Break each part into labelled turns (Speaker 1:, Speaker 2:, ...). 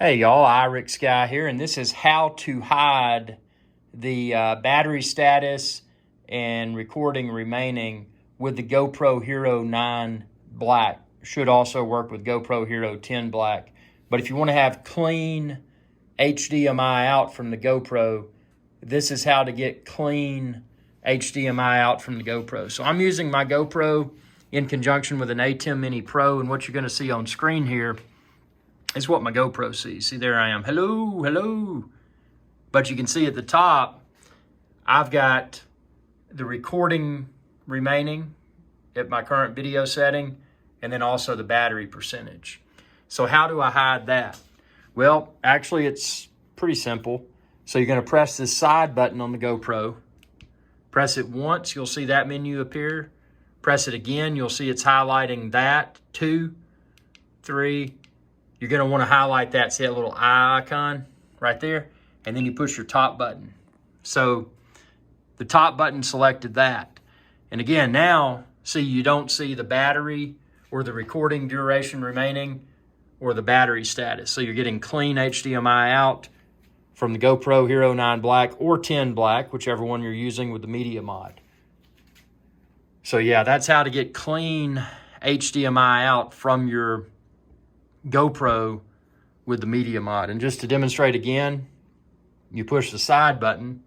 Speaker 1: Hey y'all, Irix Guy here, and this is how to hide the battery status and recording remaining with the GoPro Hero 9 Black. Should also work with GoPro Hero 10 Black. But if you want to have clean HDMI out from the GoPro, this is how to get clean HDMI out from the GoPro. So I'm using my GoPro in conjunction with an ATEM Mini Pro, and what you're going to see on screen here is what my GoPro sees. See, there I am. Hello, hello. But you can see at the top, I've got the recording remaining at my current video setting, and then also the battery percentage. So how do I hide that? Well, actually, it's pretty simple. So you're going to press this side button on the GoPro. Press it once, you'll see that menu appear. Press it again, you'll see it's highlighting that. 2, 3. You're going to want to highlight that, see that little eye icon right there, and then you push your top button. So the top button selected that. And again, now, see, you don't see the battery or the recording duration remaining or the battery status. So you're getting clean HDMI out from the GoPro Hero 9 Black or 10 Black, whichever one you're using with the media mod. So yeah, that's how to get clean HDMI out from your GoPro with the media mod. And just to demonstrate again, you push the side button.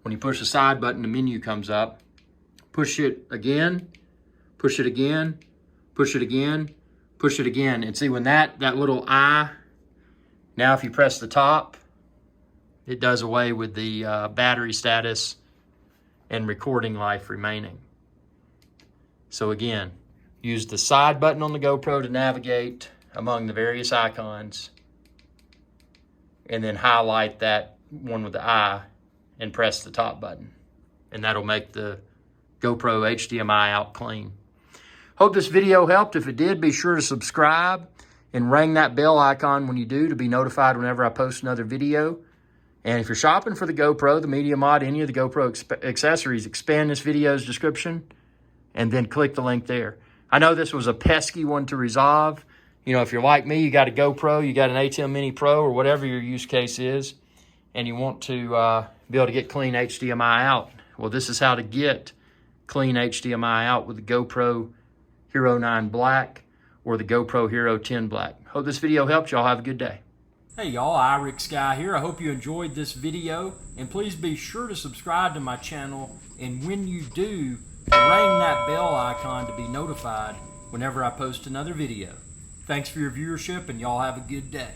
Speaker 1: When you push the side button, the menu comes up. Push it again, push it again, push it again, push it again. And see, when that little eye, now if you press the top, it does away with the battery status and recording life remaining. So again, use the side button on the GoPro to navigate among the various icons, and then highlight that one with the eye and press the top button. And that'll make the GoPro HDMI out clean. Hope this video helped. If it did, be sure to subscribe and ring that bell icon when you do to be notified whenever I post another video. And if you're shopping for the GoPro, the media mod, any of the GoPro accessories, expand this video's description and then click the link there. I know this was a pesky one to resolve. You know, if you're like me, you got a GoPro, you got an ATEM Mini Pro, or whatever your use case is, and you want to be able to get clean HDMI out. Well, this is how to get clean HDMI out with the GoPro Hero 9 Black or the GoPro Hero 10 Black. Hope this video helped. Y'all have a good day. Hey y'all, Irix Guy here. I hope you enjoyed this video, and please be sure to subscribe to my channel, and when you do, ring that bell icon to be notified whenever I post another video. Thanks for your viewership, and y'all have a good day.